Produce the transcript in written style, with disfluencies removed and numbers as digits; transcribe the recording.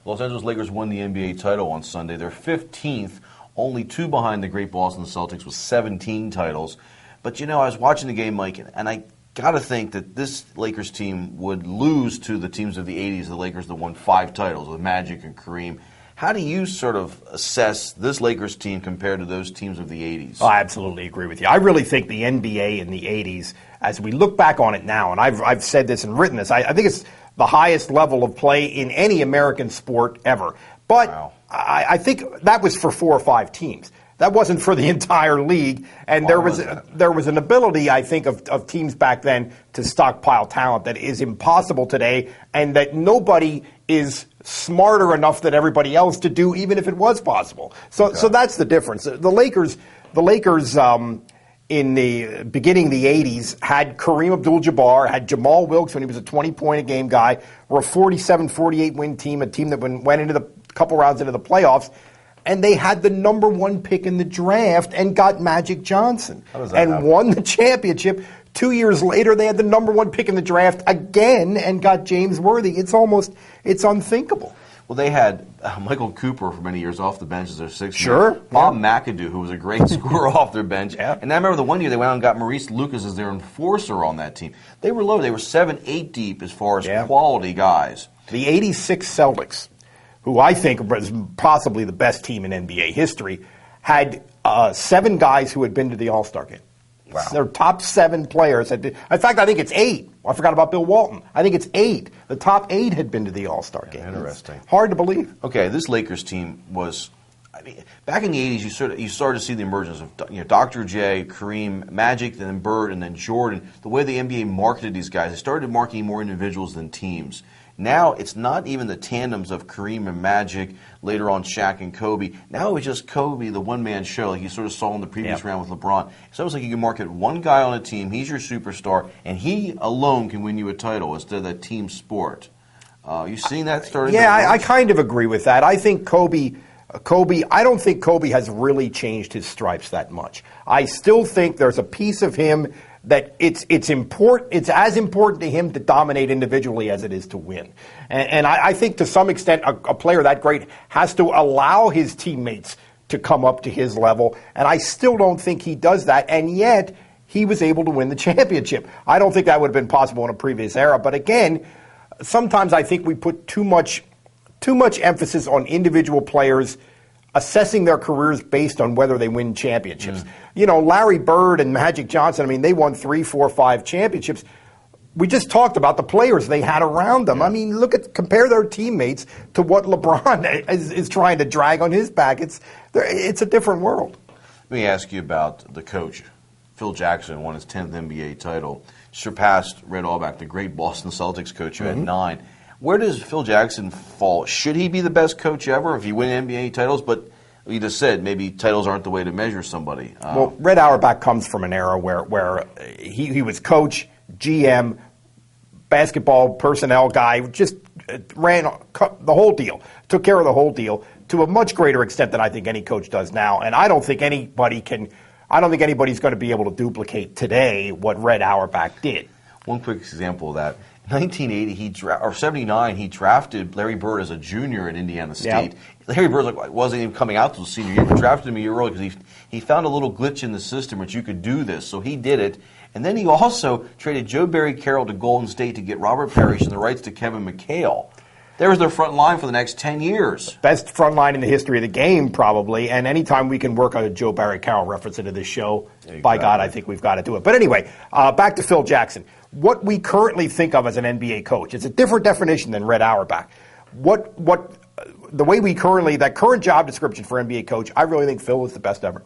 Los Angeles Lakers won the NBA title on Sunday. They're 15th, only 2 behind the great Boston Celtics with 17 titles. But, I was watching the game, Mike, and I got to think that this Lakers team would lose to the teams of the 80s, the Lakers that won 5 titles with Magic and Kareem. How do you sort of assess this Lakers team compared to those teams of the 80s? I absolutely agree with you. I really think the NBA in the 80s, as we look back on it now, and I've said this and written this, I think it's the highest level of play in any American sport ever. But wow. I think that was for 4 or 5 teams. That wasn't for the entire league. And there was an ability, I think, of teams back then to stockpile talent that is impossible today, and that nobody is smarter enough than everybody else to do, even if it was possible. So that's the difference. The Lakers in the beginning of the 80s had Kareem Abdul-Jabbar, had Jamal Wilkes when he was a 20-point-a-game guy, were a 47-48 win team, a team that went into the couple rounds into the playoffs, and they had the number 1 pick in the draft and got Magic Johnson and won the championship. 2 years later, they had the number 1 pick in the draft again and got James Worthy. It's unthinkable. Well, they had Michael Cooper for many years off the bench as their 6th. Sure. Bob McAdoo, who was a great scorer off their bench. Yeah. And I remember the one year they went out and got Maurice Lucas as their enforcer on that team. They were low. They were 7-8 deep as far as quality guys. The 86 Celtics, who I think was possibly the best team in NBA history, had 7 guys who had been to the All-Star game. Wow. Their top 7 players had been. In fact, I think it's 8. I forgot about Bill Walton. I think it's 8. The top 8 had been to the All-Star game. Interesting. It's hard to believe. Okay, this Lakers team was. Back in the 80s, you started to see the emergence of Dr. J, Kareem, Magic, then Bird, and then Jordan. The way the NBA marketed these guys, they started marketing more individuals than teams. Now it's not even the tandems of Kareem and Magic, later on Shaq and Kobe. Now it was just Kobe, the one-man show, like you sort of saw in the previous round with LeBron. It's almost like you can market one guy on a team, he's your superstar, and he alone can win you a title instead of that team sport. You seen that starting? Yeah, I kind of agree with that. I think Kobe, I don't think Kobe has really changed his stripes that much. I still think there's a piece of him that it's important. It's as important to him to dominate individually as it is to win. And I think to some extent a player that great has to allow his teammates to come up to his level. And I still don't think he does that. And yet he was able to win the championship. I don't think that would have been possible in a previous era. But again, sometimes I think we put too much emphasis on individual players assessing their careers based on whether they win championships. Larry Bird and Magic Johnson, they won 3, 4, 5 championships. We just talked about the players they had around them. Compare their teammates to what LeBron is trying to drag on his back. It's a different world. Let me ask you about the coach. Phil Jackson won his 10th NBA title, surpassed Red Auerbach, the great Boston Celtics coach who had 9. Where does Phil Jackson fall? Should he be the best coach ever if he win NBA titles? But you just said maybe titles aren't the way to measure somebody. Well, Red Auerbach comes from an era where he was coach, GM, basketball personnel guy, just ran the whole deal, took care of the whole deal to a much greater extent than I think any coach does now. And I don't think anybody's going to be able to duplicate today what Red Auerbach did. One quick example of that. 1980, 79, he drafted Larry Bird as a junior at Indiana State. Yep. Larry Bird wasn't even coming out till senior year. He drafted him a year early because he found a little glitch in the system which you could do this, so he did it. And then he also traded Joe Barry Carroll to Golden State to get Robert Parrish and the rights to Kevin McHale. There was their front line for the next 10 years. Best front line in the history of the game, probably. And anytime we can work on a Joe Barry Carroll reference into this show, by God, I think we've got to do it. But anyway, back to Phil Jackson. What we currently think of as an NBA coach, it's a different definition than Red Auerbach. The way that current job description for NBA coach, I really think Phil was the best ever.